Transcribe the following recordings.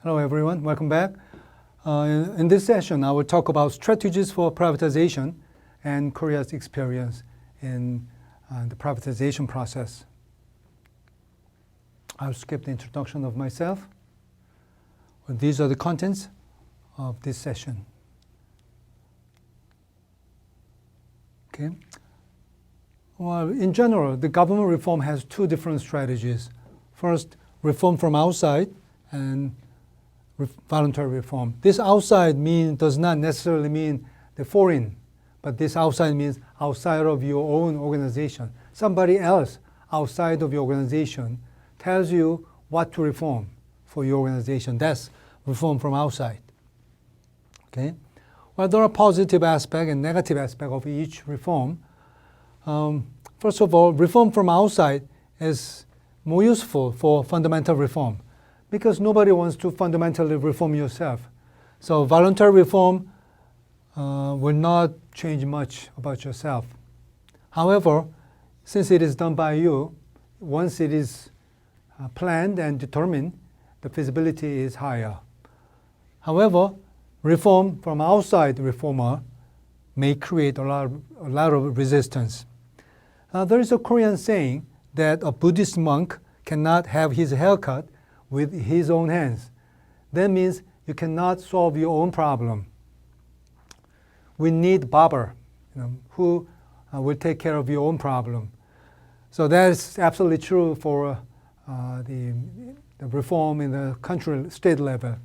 Hello everyone, welcome back. In this session, I will talk about strategies for privatization and Korea's experience in the privatization process. I'll skip the introduction of myself. These are the contents of this session. Okay. Well, in general, the government reform has two different strategies. First, reform from outside and voluntary reform. This outside does not necessarily mean the foreign, but this outside means outside of your own organization. Somebody else outside of your organization tells you what to reform for your organization. That's reform from outside. Okay? Well, there are positive aspects and negative aspects of each reform. First of all, reform from outside is more useful for fundamental reform because nobody wants to fundamentally reform yourself. So voluntary reform will not change much about yourself. However, since it is done by you, once it is planned and determined, the feasibility is higher. However, reform from outside reformer may create a lot of resistance. There is a Korean saying that a Buddhist monk cannot have his hair cut with his own hands. That means you cannot solve your own problem. We need barber, who will take care of your own problem. So that is absolutely true for the reform in the country, state level.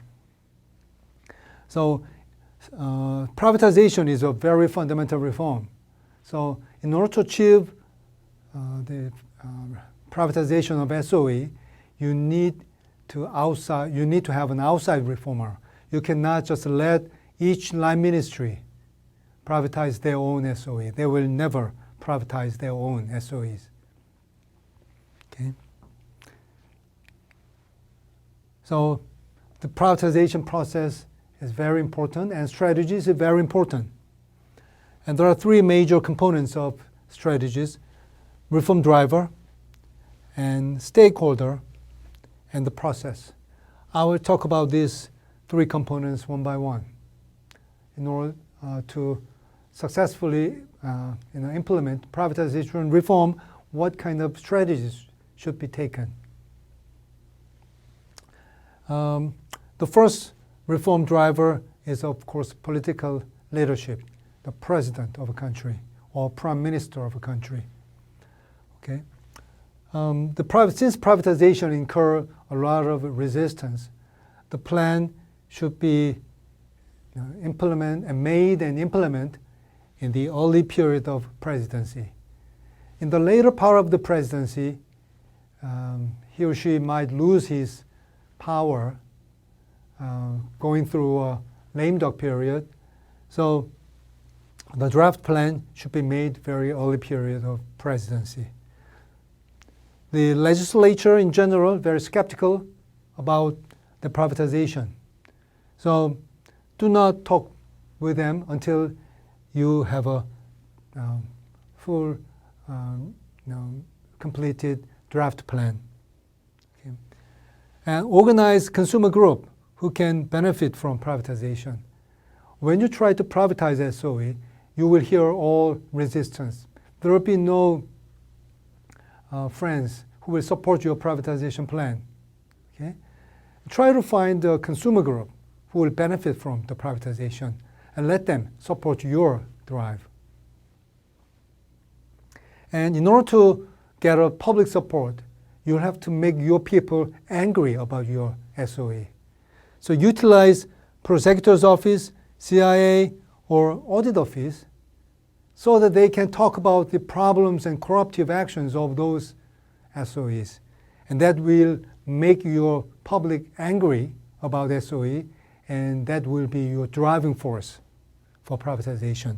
So privatization is a very fundamental reform. So in order to achieve the privatization of SOE, you need to have an outside reformer. You cannot just let each line ministry privatize their own SOE. They will never privatize their own SOEs. Okay. So the privatization process is very important, and strategies are very important. And there are three major components of strategies: reform driver, and stakeholder, and the process. I will talk about these three components one by one in order to successfully implement privatization reform. What kind of strategies should be taken? The first reform driver is, of course, political leadership, the president of a country or prime minister of a country. Okay. Since privatization incurs a lot of resistance, the plan should be made and implemented in the early period of presidency. In the later part of the presidency, he or she might lose his power going through a lame duck period. So the draft plan should be made very early period of presidency. The legislature in general very skeptical about the privatization. So do not talk with them until you have a full completed draft plan. Okay. And organize consumer group who can benefit from privatization. When you try to privatize SOE, you will hear all resistance. There will be no friends who will support your privatization plan. Okay? Try to find a consumer group who will benefit from the privatization and let them support your drive. And in order to get a public support, you'll have to make your people angry about your SOE. So utilize prosecutor's office, CIA, or audit office so that they can talk about the problems and corruptive actions of those SOEs. And that will make your public angry about SOE, and that will be your driving force for privatization.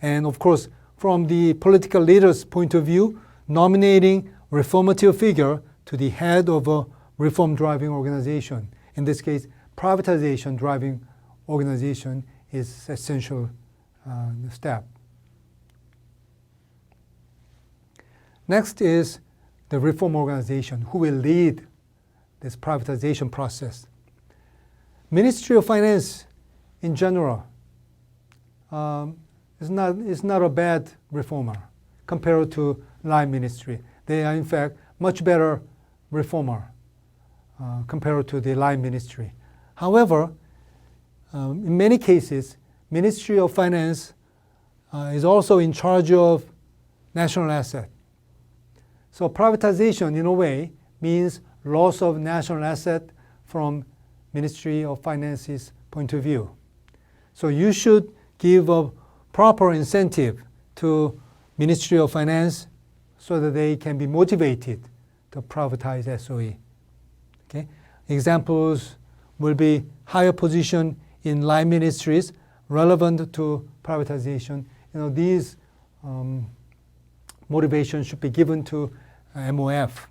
And of course, from the political leader's point of view, nominating reformative figure to the head of a reform driving organization, in this case, privatization driving organization, is essential step. Next is the reform organization who will lead this privatization process. Ministry of Finance in general is not a bad reformer compared to line ministry. They are in fact much better reformer compared to the line ministry. However, in many cases, Ministry of Finance is also in charge of national asset. So privatization, in a way, means loss of national asset from Ministry of Finance's point of view. So you should give a proper incentive to Ministry of Finance so that they can be motivated to privatize SOE. Okay? Examples will be higher position in line ministries relevant to privatization. These motivations should be given to MOF.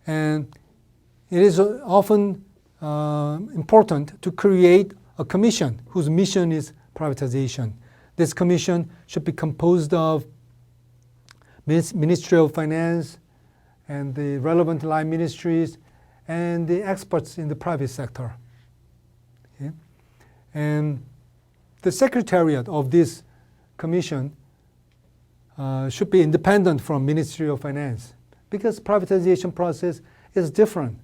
And it is often important to create a commission whose mission is privatization. This commission should be composed of Ministry of Finance and the relevant line ministries and the experts in the private sector. Okay? And the secretariat of this commission should be independent from Ministry of Finance, because privatization process is different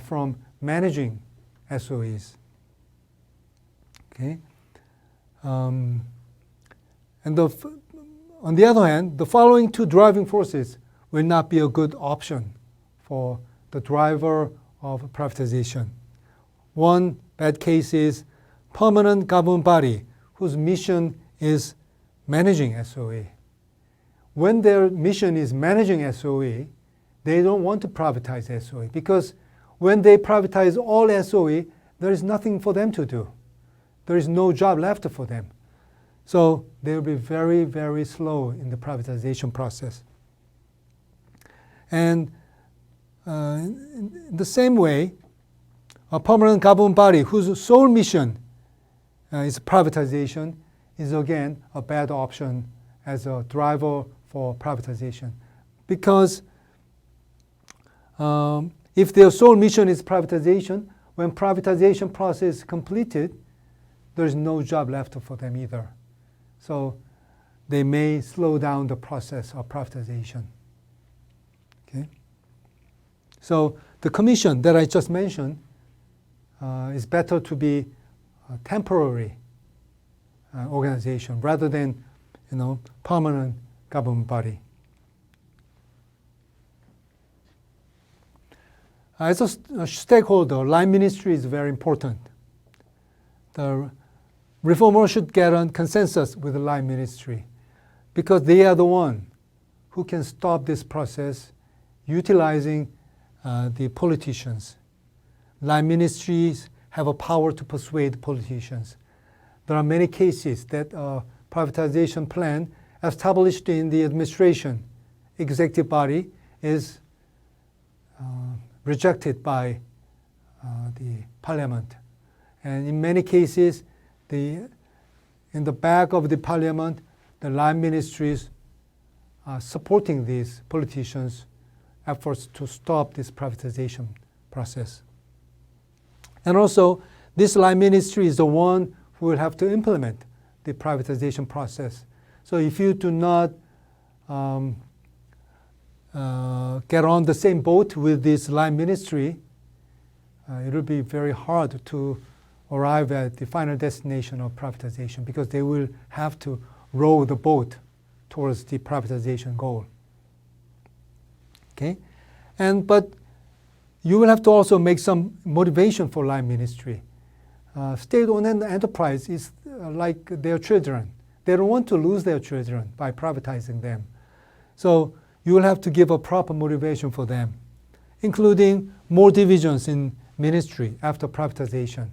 from managing SOEs. Okay? And on the other hand, the following two driving forces will not be a good option for the driver of privatization. One bad case is permanent government body whose mission is managing SOE. When their mission is managing SOE, they don't want to privatize SOE, because when they privatize all SOE, there is nothing for them to do. There is no job left for them. So they will be very, very slow in the privatization process. And in the same way, a permanent government body whose sole mission is privatization is again a bad option as a driver for privatization. Because if their sole mission is privatization, when privatization process is completed, there is no job left for them either. So they may slow down the process of privatization. Okay? So the commission that I just mentioned is better to be a temporary organization rather than permanent government body. As a stakeholder, line ministry is very important. The reformer should get on consensus with the line ministry, because they are the one who can stop this process utilizing the politicians. Line ministries have a power to persuade politicians. There are many cases that a privatization plan established in the administration, executive body, is rejected by the parliament. And in many cases, in the back of the parliament, the line ministries are supporting these politicians' efforts to stop this privatization process. And also, this line ministry is the one who will have to implement the privatization process. So if you do not get on the same boat with this line ministry, it will be very hard to arrive at the final destination of privatization, because they will have to row the boat towards the privatization goal. Okay? But you will have to also make some motivation for line ministry. State-owned enterprise is like their children. They don't want to lose their children by privatizing them. So you will have to give a proper motivation for them, including more divisions in ministry after privatization.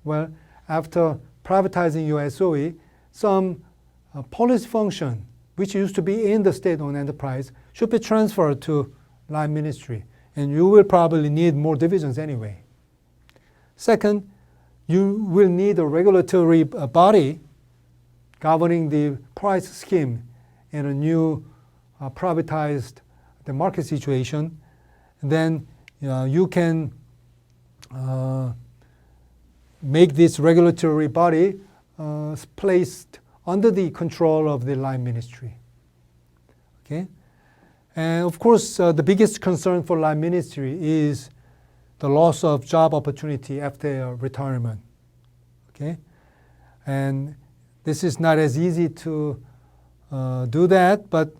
Well, after privatizing your SOE, some policy function, which used to be in the state-owned enterprise, should be transferred to line ministry. And you will probably need more divisions anyway. Second, you will need a regulatory body governing the price scheme in a new privatized the market situation. And then you can make this regulatory body placed under the control of the line ministry. Okay? And of course, the biggest concern for line ministry is the loss of job opportunity after retirement. Okay? And this is not as easy to do that, but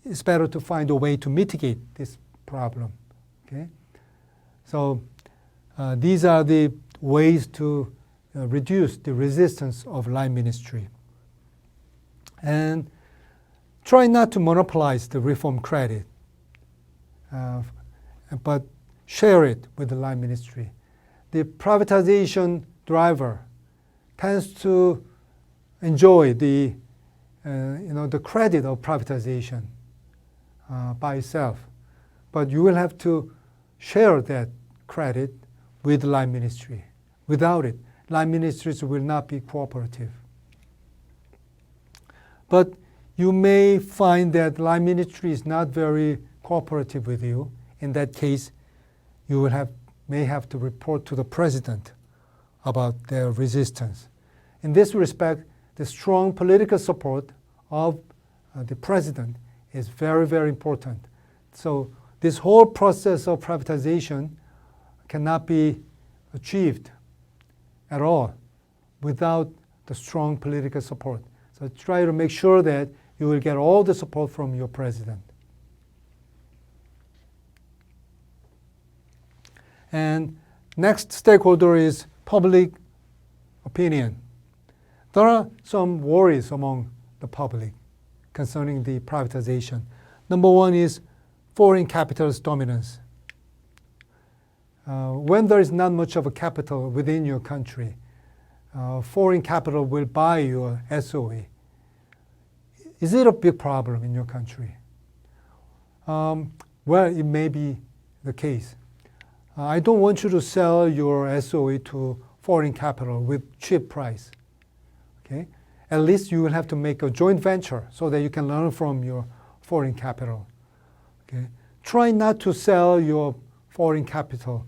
it's better to find a way to mitigate this problem. Okay? So these are the ways to reduce the resistance of line ministry. And try not to monopolize the reform credit, but share it with the line ministry. The privatization driver tends to enjoy the credit of privatization by itself, but you will have to share that credit with the line ministry. Without it, line ministries will not be cooperative. But you may find that line ministry is not very cooperative with you. In that case, you may have to report to the president about their resistance. In this respect, the strong political support of the president is very, very important. So this whole process of privatization cannot be achieved at all without the strong political support. So try to make sure that you will get all the support from your president. And next stakeholder is public opinion. There are some worries among the public concerning the privatization. Number one is foreign capital's dominance. When there is not much of a capital within your country, foreign capital will buy your SOE. Is it a big problem in your country? Well, it may be the case. I don't want you to sell your SOE to foreign capital with cheap price. Okay? At least you will have to make a joint venture so that you can learn from your foreign capital. Okay? Try not to sell your foreign capital,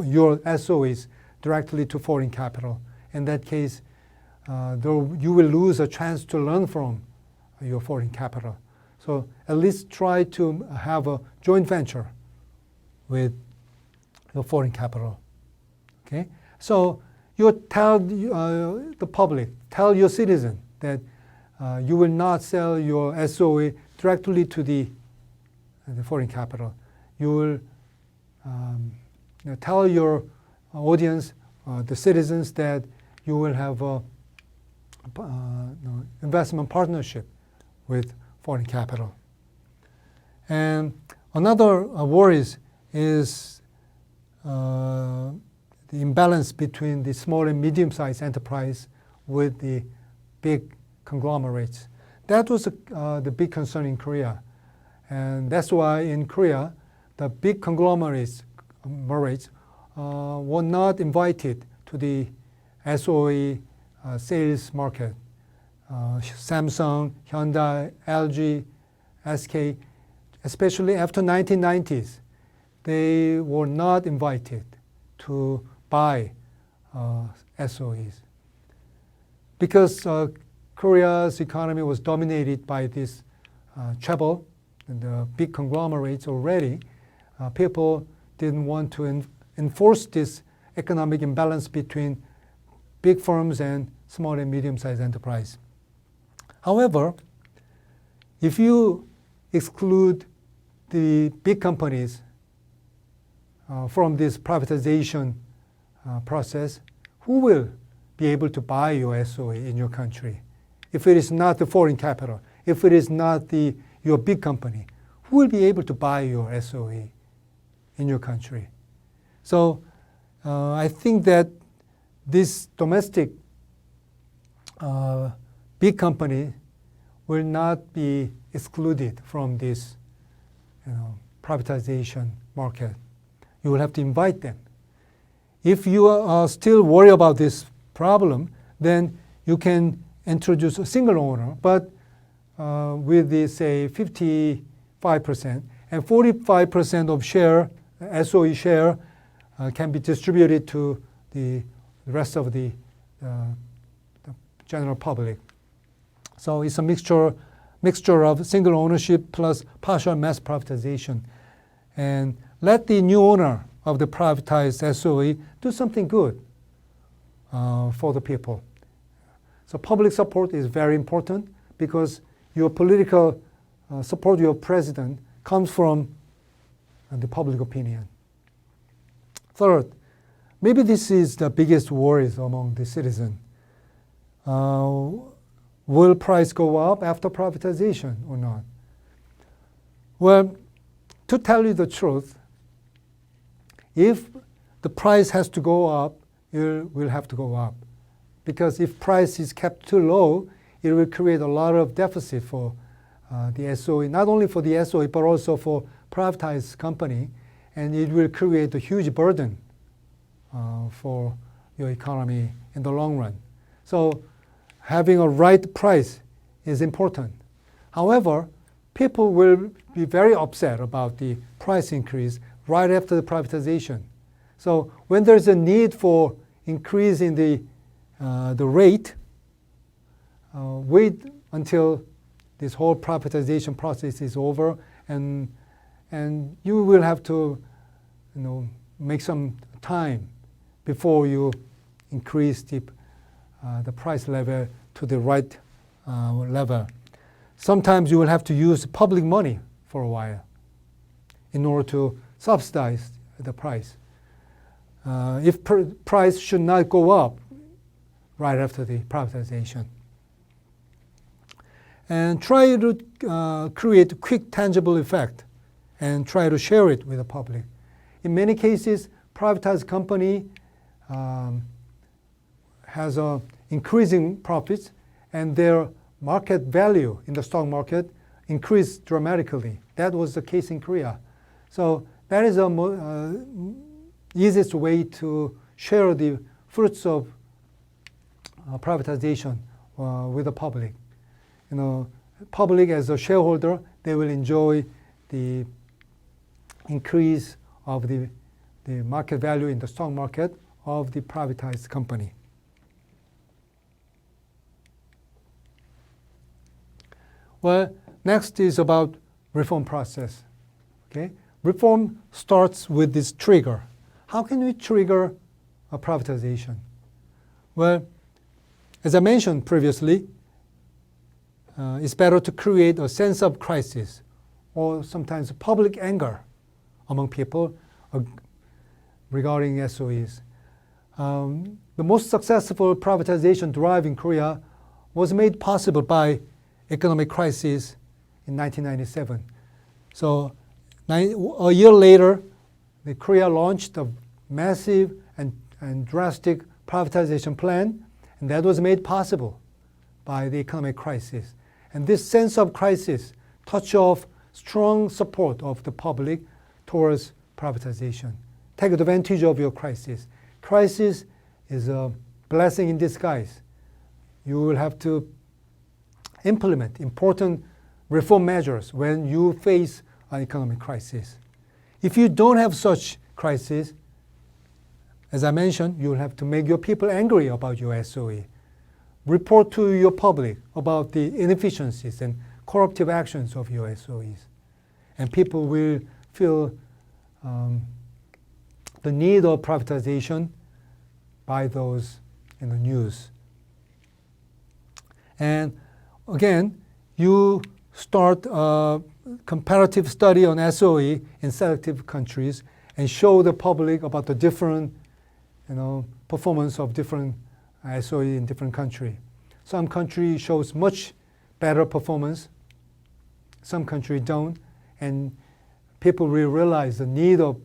your SOEs directly to foreign capital. In that case, you will lose a chance to learn from your foreign capital. So at least try to have a joint venture with your foreign capital. Okay? So you tell the public, tell your citizen that you will not sell your SOE directly to the foreign capital. You will tell your audience, the citizens, that you will have a investment partnership with foreign capital. And another worries is the imbalance between the small and medium-sized enterprise with the big conglomerates. That was the big concern in Korea. And that's why in Korea, the big conglomerates were not invited to the SOE sales market. Samsung, Hyundai, LG, SK, especially after 1990s, they were not invited to buy SOEs. Because Korea's economy was dominated by this chaebol, and the big conglomerates already, people didn't want to enforce this economic imbalance between big firms and small and medium-sized enterprise. However, if you exclude the big companies from this privatization process, who will be able to buy your SOE in your country? If it is not the foreign capital, if it is not your big company, who will be able to buy your SOE in your country? So I think that this domestic big company will not be excluded from this privatization market. You will have to invite them. If you are still worried about this problem, then you can introduce a single owner, but with the, say, 55% and 45% of share SOE share can be distributed to the rest of the general public. So it's a mixture of single ownership plus partial mass privatization. And let the new owner of the privatized SOE do something good for the people. So public support is very important because your political support, your president, comes from the public opinion. Third, maybe this is the biggest worries among the citizens. Will price go up after privatization or not? Well, to tell you the truth, if the price has to go up, it will have to go up. Because if price is kept too low, it will create a lot of deficit for the SOE, not only for the SOE, but also for privatized company, and it will create a huge burden for your economy in the long run. So having a right price is important. However, people will be very upset about the price increase right after the privatization. So when there's a need for increase in the rate, wait until this whole privatization process is over, and you will have to, make some time before you increase the price level to the right level. Sometimes you will have to use public money for a while in order to subsidize the price. If price should not go up right after the privatization. And try to create a quick tangible effect and try to share it with the public. In many cases, privatized company has increasing profits, and their market value in the stock market increased dramatically. That was the case in Korea. So that is the easiest way to share the fruits of privatization with the public. Public as a shareholder, they will enjoy the increase of the market value in the stock market of the privatized company. Well, next is about reform process. Okay? Reform starts with this trigger. How can we trigger a privatization? Well, as I mentioned previously, it's better to create a sense of crisis or sometimes public anger among people regarding SOEs. The most successful privatization drive in Korea was made possible by economic crisis in 1997. So a year later, Korea launched a massive and drastic privatization plan, and that was made possible by the economic crisis. And this sense of crisis touched off strong support of the public towards privatization. Take advantage of your crisis. Crisis is a blessing in disguise. You will have to implement important reform measures when you face an economic crisis. If you don't have such crisis, as I mentioned, you will have to make your people angry about your SOE. Report to your public about the inefficiencies and corruptive actions of your SOEs. And people will feel the need of privatization by those in the news. And again, you start a comparative study on SOE in selective countries and show the public about the different performance of different SOE in different countries. Some country shows much better performance, some country don't, and people will realize the need of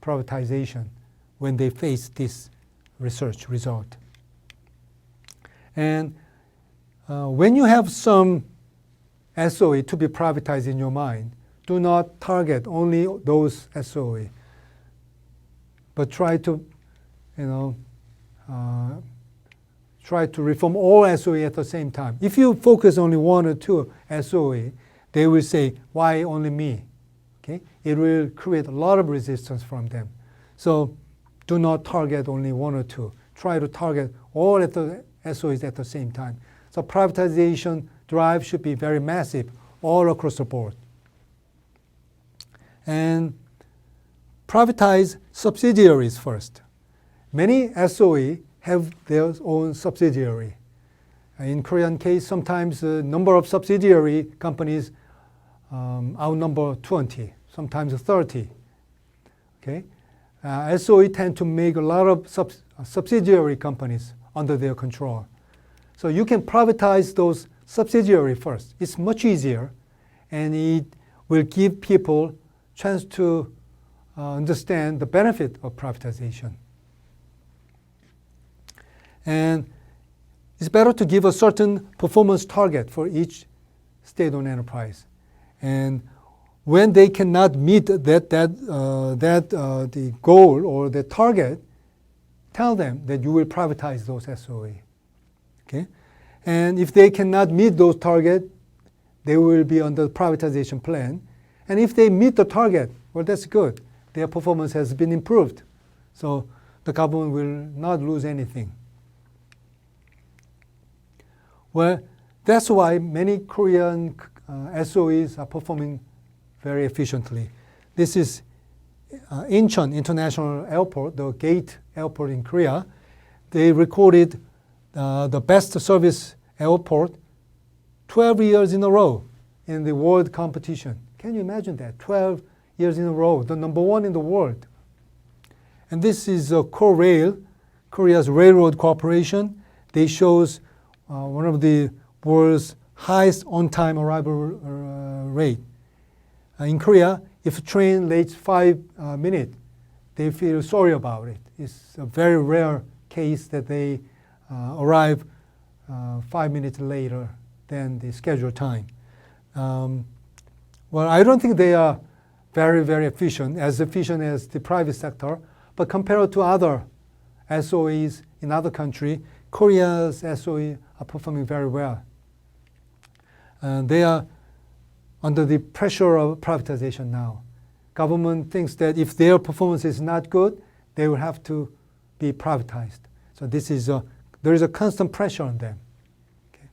privatization when they face this research result. And when you have some SOE to be privatized in your mind, do not target only those SOE, but try to reform all SOE at the same time. If you focus only one or two SOE, they will say, why only me? Okay? It will create a lot of resistance from them. So do not target only one or two. Try to target all at the SOEs at the same time. So privatization drive should be very massive all across the board. And privatize subsidiaries first. Many SOE have their own subsidiary. In Korean case, sometimes the number of subsidiary companies outnumber 20, sometimes 30. Okay? SOE tend to make a lot of subsidiary companies under their control. So you can privatize those subsidiary first. It's much easier, and it will give people chance to understand the benefit of privatization. And it's better to give a certain performance target for each state-owned enterprise. And when they cannot meet the goal or the target, tell them that you will privatize those SOE. Okay? And if they cannot meet those targets, they will be under the privatization plan. And if they meet the target, well, that's good. Their performance has been improved. So the government will not lose anything. Well, that's why many Korean SOEs are performing very efficiently. This is Incheon International Airport, the gate airport in Korea. They recorded the best service airport 12 years in a row in the world competition. Can you imagine that? 12 years in a row, the number one in the world. And this is Korail, Korea's railroad corporation. They shows one of the world's highest on-time arrival rate. In Korea, if a train lates 5 minutes, they feel sorry about it. It's a very rare case that they arrive 5 minutes later than the scheduled time. Well, I don't think they are very, very efficient as the private sector, but compared to other SOEs in other countries, Korea's SOE are performing very well. And they are under the pressure of privatization now. Government thinks that if their performance is not good, they will have to be privatized. So there is a constant pressure on them. Okay.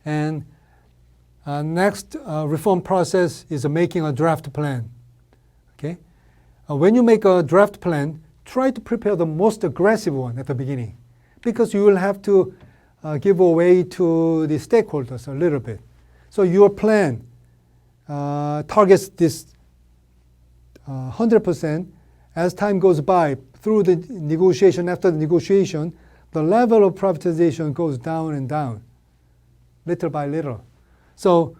And next reform process is making a draft plan. Okay. When you make a draft plan, try to prepare the most aggressive one at the beginning, because you will have to give away to the stakeholders a little bit. So your plan targets this 100%. As time goes by, through the negotiation, after the negotiation, the level of privatization goes down and down, little by little. So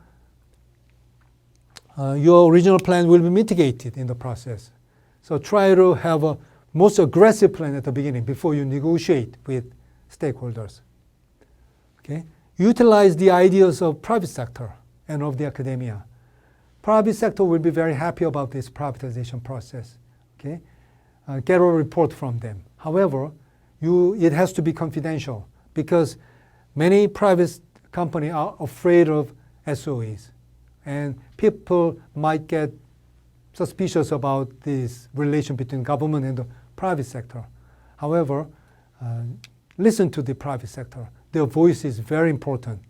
your original plan will be mitigated in the process. So try to have a most aggressive plan at the beginning before you negotiate with stakeholders. Okay? Utilize the ideas of private sector and of the academia. Private sector will be very happy about this privatization process. Okay? Get a report from them. However, it has to be confidential, because many private companies are afraid of SOEs, and people might get suspicious about this relation between government and the private sector. However, listen to the private sector. Their voice is very important.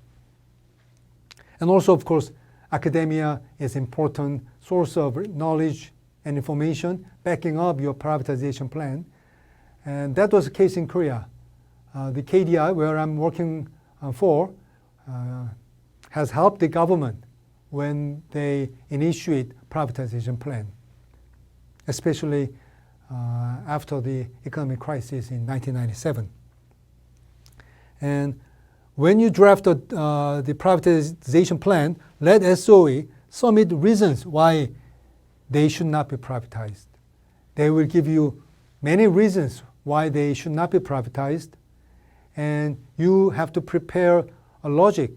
And also, of course, academia is an important source of knowledge and information backing up your privatization plan. And that was the case in Korea. The KDI, where I'm working for, has helped the government when they initiate privatization plan, especially after the economic crisis in 1997. And when you draft the privatization plan, let SOE submit reasons why they should not be privatized. They will give you many reasons why they should not be privatized, and you have to prepare a logic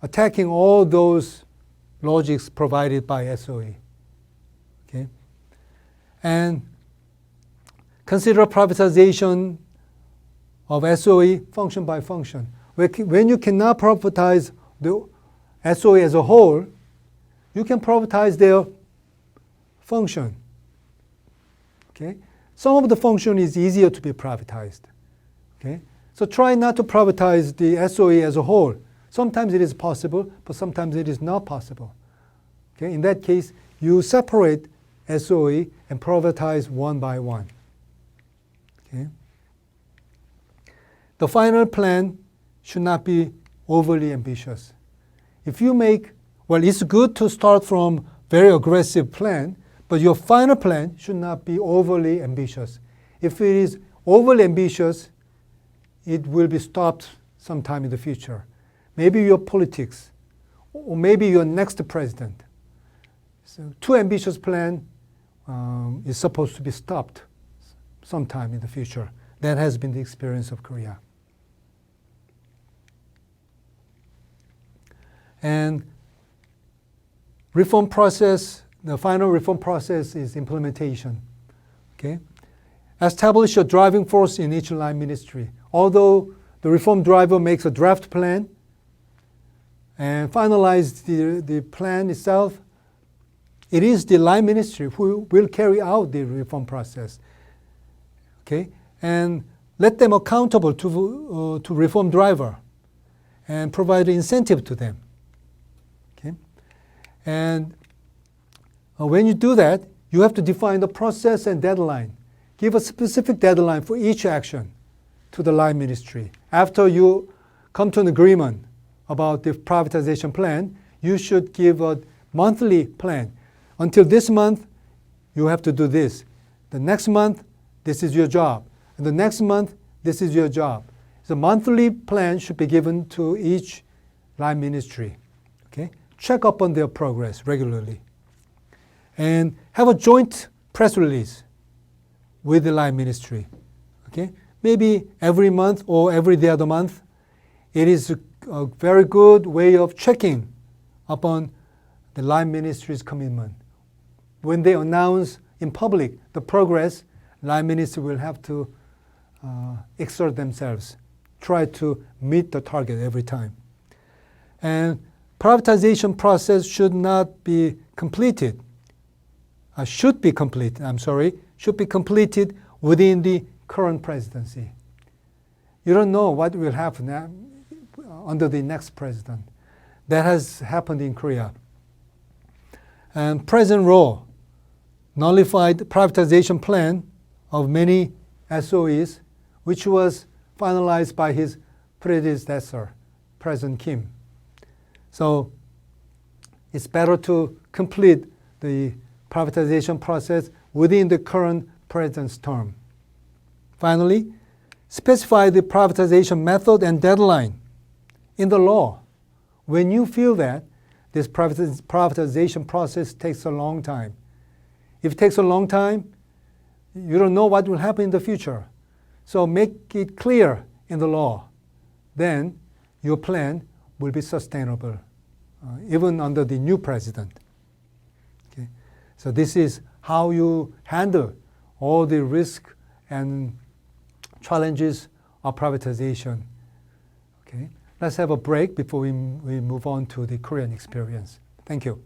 attacking all those logics provided by SOE. Okay? And consider privatization of SOE function by function. When you cannot privatize the SOE as a whole, you can privatize their function. Okay? Some of the function is easier to be privatized. Okay? So try not to privatize the SOE as a whole. Sometimes it is possible, but sometimes it is not possible. Okay? In that case, you separate SOE and privatize one by one. Okay? The final plan should not be overly ambitious. If you make, well, it's good to start from very aggressive plan, but your final plan should not be overly ambitious. If it is overly ambitious, it will be stopped sometime in the future. Maybe your politics, or maybe your next president. So too ambitious plan is supposed to be stopped sometime in the future. That has been the experience of Korea. And reform process, the final reform process is implementation. Okay? Establish a driving force in each line ministry. Although the reform driver makes a draft plan and finalize the plan itself, it is the line ministry who will carry out the reform process. Okay? And let them accountable to reform driver and provide incentive to them. Okay? And when you do that, you have to define the process and deadline. Give a specific deadline for each action to the line ministry. After you come to an agreement about the privatization plan, you should give a monthly plan. Until this month, you have to do this. The next month, this is your job. And the next month, this is your job. The monthly plan should be given to each line ministry. Okay? Check up on their progress regularly. And have a joint press release with the line ministry. Okay? Maybe every month or every other month. It is a very good way of checking upon the line ministry's commitment. When they announce in public the progress, line ministry will have to exert themselves, try to meet the target every time. And privatization process should not be completed. Should be completed within the current presidency. You don't know what will happen under the next president. That has happened in Korea. And President Roh nullified the privatization plan of many SOEs, which was finalized by his predecessor, President Kim. So it's better to complete the privatization process within the current president's term. Finally, specify the privatization method and deadline in the law. When you feel that this privatization process takes a long time, if it takes a long time, you don't know what will happen in the future. So make it clear in the law. Then your plan will be sustainable, even under the new president. Okay? So this is how you handle all the risk and challenges of privatization. Okay? Let's have a break before we move on to the Korean experience. Thank you.